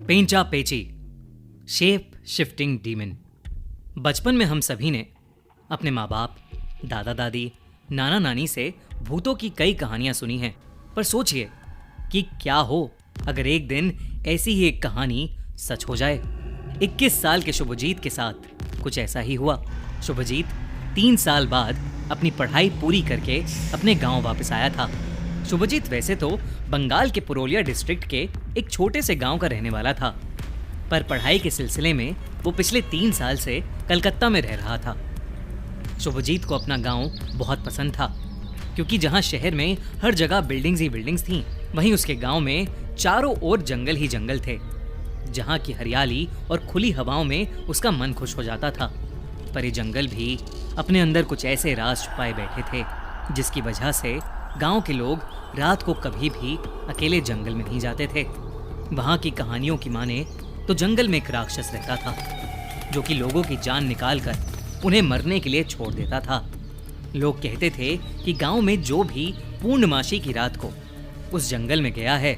पेंचा पेची, shape shifting demon. बचपन में हम सभी ने अपने माँ बाप, दादा दादी, नाना नानी से भूतों की कई कहानियां सुनी हैं। पर सोचिए कि क्या हो अगर एक दिन ऐसी ही एक कहानी सच हो जाए। 21 साल के शुभजीत के साथ कुछ ऐसा ही हुआ। शुभजीत 3 साल बाद अपनी पढ़ाई पूरी करके अपने गांव वापस आया था। शुभजीत वैसे तो बंगाल के पुरुलिया डिस्ट्रिक्ट के एक छोटे से गांव का रहने वाला था, पर पढ़ाई के सिलसिले में वो पिछले 3 साल से कलकत्ता में रह रहा था। शुभजीत को अपना गांव बहुत पसंद था, क्योंकि जहां शहर में हर जगह बिल्डिंग्स ही बिल्डिंग्स थीं, वहीं उसके गांव में चारों ओर जंगल ही जंगल थे, जहां की हरियाली और खुली हवाओं में उसका मन खुश हो जाता था। पर ये जंगल भी अपने अंदर कुछ ऐसे राज छुपाए बैठे थे, जिसकी वजह से गांव के लोग रात को कभी भी अकेले जंगल में नहीं जाते थे। वहां की कहानियों की माने तो जंगल में एक राक्षस रहता था, जो कि लोगों की जान निकालकर उन्हें मरने के लिए छोड़ देता था। लोग कहते थे कि गांव में जो भी पूर्णमासी की रात को उस जंगल में गया है,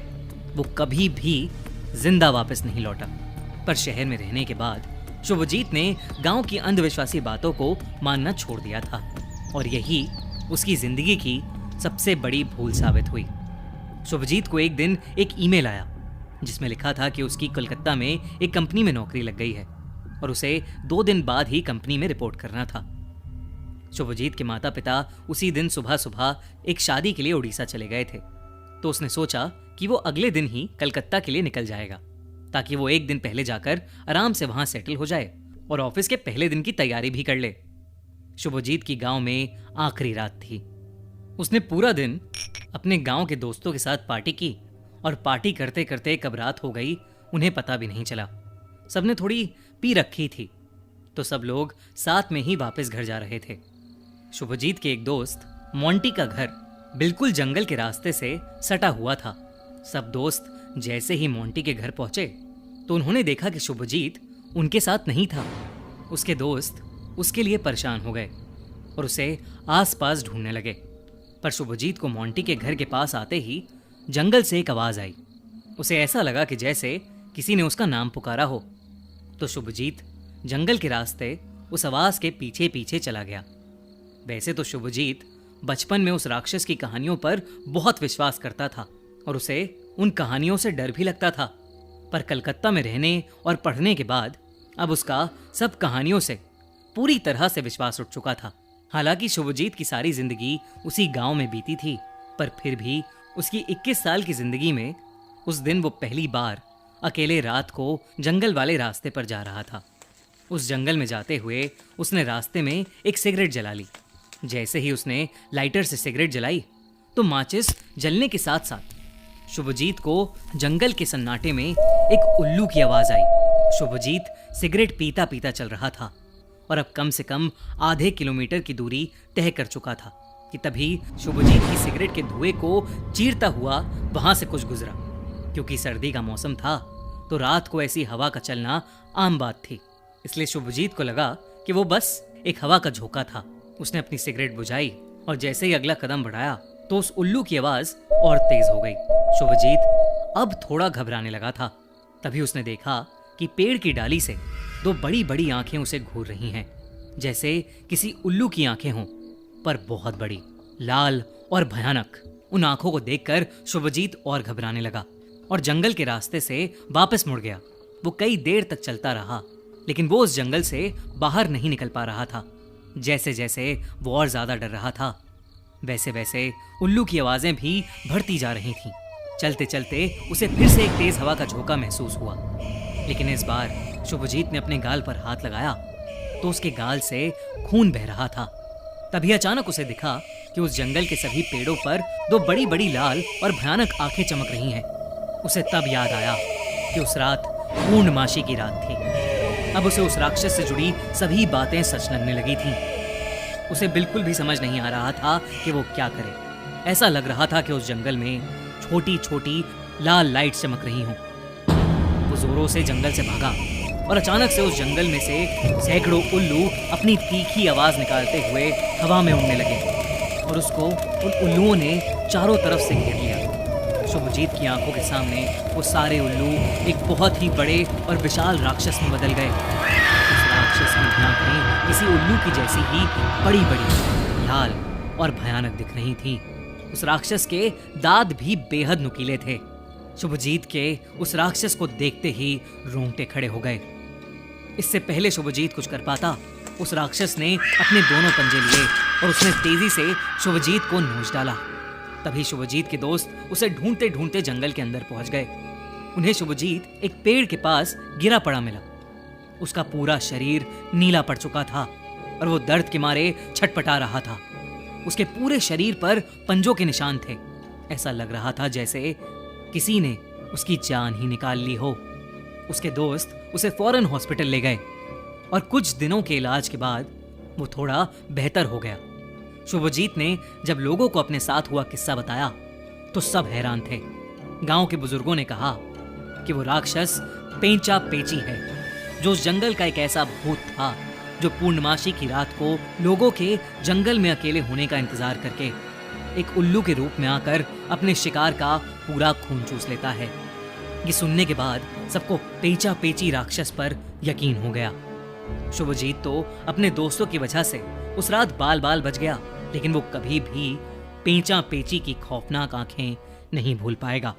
वो कभी भी जिंदा वापस नहीं लौटा। पर शहर में रहने के बाद शुभजीत ने गांव की अंधविश्वासी बातों को मानना छोड़ दिया था, और यही उसकी जिंदगी की सबसे बड़ी भूल साबित हुई। शुभजीत को एक दिन एक ईमेल आया, जिसमें लिखा था कि उसकी कोलकाता में एक कंपनी में नौकरी लग गई है और उसे 2 दिन बाद ही कंपनी में रिपोर्ट करना था। शुभजीत के माता पिता उसी दिन सुबह सुबह एक शादी के लिए उड़ीसा चले गए थे, तो उसने सोचा कि वो अगले दिन ही कलकत्ता के लिए निकल जाएगा, ताकि वो एक दिन पहले जाकर आराम से वहां सेटल हो जाए और ऑफिस के पहले दिन की तैयारी भी कर ले। शुभजीत की गांव में आखिरी रात थी। उसने पूरा दिन अपने गांव के दोस्तों के साथ पार्टी की, और पार्टी करते करते कब रात हो गई उन्हें पता भी नहीं चला। सबने थोड़ी पी रखी थी, तो सब लोग साथ में ही वापस घर जा रहे थे। शुभजीत के एक दोस्त मोंटी का घर बिल्कुल जंगल के रास्ते से सटा हुआ था। सब दोस्त जैसे ही मोंटी के घर पहुंचे तो उन्होंने देखा कि शुभजीत उनके साथ नहीं था। उसके दोस्त उसके लिए परेशान हो गए और उसे आसपास ढूंढने लगे। पर शुभजीत को मोंटी के घर के पास आते ही जंगल से एक आवाज आई। उसे ऐसा लगा कि जैसे किसी ने उसका नाम पुकारा हो। तो शुभजीत जंगल के रास्ते उस आवाज के पीछे पीछे चला गया। वैसे तो शुभजीत बचपन में उस राक्षस की कहानियों पर बहुत विश्वास करता था और उसे उन कहानियों से डर भी लगता था, पर कलकत्ता में रहने और पढ़ने के बाद अब उसका सब कहानियों से पूरी तरह से विश्वास उठ चुका था। हालांकि शुभजीत की सारी जिंदगी उसी गांव में बीती थी, पर फिर भी उसकी 21 साल की जिंदगी में उस दिन वो पहली बार अकेले रात को जंगल वाले रास्ते पर जा रहा था। उस जंगल में जाते हुए उसने रास्ते में एक सिगरेट जला ली। जैसे ही उसने लाइटर से सिगरेट जलाई तो माचिस जलने के साथ साथ शुभजीत को जंगल के सन्नाटे में एक उल्लू की आवाज आई। शुभजीत सिगरेट पीता पीता चल रहा था और अब कम से कम आधे किलोमीटर की दूरी तय कर चुका था कि तभी शुभजीत की सिगरेट के धुएं को चीरता हुआ वहां से कुछ गुजरा। क्योंकि सर्दी का मौसम था तो रात को ऐसी हवा का चलना आम बात थी, इसलिए शुभजीत को लगा कि वो बस एक हवा का झोंका था। उसने अपनी सिगरेट बुझाई और जैसे ही अगला कदम बढ़ाया तो उस उल्लू की आवाज और तेज हो गई। शुभजीत अब थोड़ा घबराने लगा था। तभी उसने देखा कि पेड़ की डाली से 2 बड़ी बड़ी आंखें उसे घूर रही हैं, जैसे किसी उल्लू की आंखें हों, पर बहुत बड़ी, लाल और भयानक। उन आंखों को देखकर शुभजीत और घबराने लगा और जंगल के रास्ते से वापस मुड़ गया। वो कई देर तक चलता रहा, लेकिन वो उस जंगल से बाहर नहीं निकल पा रहा था। जैसे जैसे वो और ज्यादा डर रहा था, वैसे वैसे उल्लू की आवाजें भी बढ़ती जा रही थीं। चलते चलते उसे फिर से एक तेज हवा का झोंका महसूस हुआ, लेकिन इस बार शुभजीत ने अपने गाल पर हाथ लगाया तो उसके गाल से खून बह रहा था। तभी अचानक उसे दिखा कि उस जंगल के सभी पेड़ों पर 2 बड़ी बड़ी लाल और भयानक आंखें चमक रही हैं। उसे तब याद आया कि उस रात पूर्णमासी की रात थी। अब उसे उस राक्षस से जुड़ी सभी बातें सच लगने लगी थीं। उसे बिल्कुल भी समझ नहीं आ रहा था कि वो क्या करे। ऐसा लग रहा था कि उस जंगल में छोटी छोटी लाल लाइट चमक रही हों। वो जोरों से जंगल से भागा और अचानक से उस जंगल में से सैकड़ों उल्लू अपनी तीखी आवाज निकालते हुए हवा में उड़ने लगे और उसको उन उल्लुओं ने चारों तरफ से घेर लिया। शुभजीत की आंखों के सामने वो सारे उल्लू एक बहुत ही बड़े और विशाल राक्षस में बदल गए। उस राक्षस की आंखें किसी उल्लू की जैसी ही बड़ी बड़ी, लाल और भयानक दिख रही थीं। उस राक्षस के दांत भी बेहद नुकीले थे। शुभजीत के उस राक्षस को देखते ही रोंगटे खड़े हो गए। इससे पहले शुभजीत कुछ कर पाता, उस राक्षस ने अपने दोनों पंजे लिए और उसने तेजी से शुभजीत को नोच डाला। तभी शुभजीत के दोस्त उसे ढूंढते ढूंढते जंगल के अंदर पहुंच गए। उन्हें शुभजीत एक पेड़ के पास गिरा पड़ा मिला। उसका पूरा शरीर नीला पड़ चुका था और वो दर्द के मारे छटपटा रहा था। उसके पूरे शरीर पर पंजों के निशान थे। ऐसा लग रहा था जैसे किसी ने उसकी जान ही निकाल ली हो। उसके दोस्त उसे फौरन हॉस्पिटल ले गए और कुछ दिनों के इलाज के बाद वो थोड़ा बेहतर हो गया। शुभजीत ने जब लोगों को अपने साथ हुआ किस्सा बताया तो सब हैरान थे। गांव के बुजुर्गों ने कहा कि वो राक्षस पेंचा पेची है, जो उस जंगल का एक ऐसा भूत था जो पूर्णमासी की रात को लोगों के जंगल में अकेले होने का इंतजार करके एक उल्लू के रूप में आकर अपने शिकार का पूरा खून चूस लेता है। ये सुनने के बाद सबको पेंचा पेची राक्षस पर यकीन हो गया। शुभजीत तो अपने दोस्तों की वजह से उस रात बाल बाल बच गया, लेकिन वो कभी भी पेंचा पेची की खौफनाक आंखें नहीं भूल पाएगा।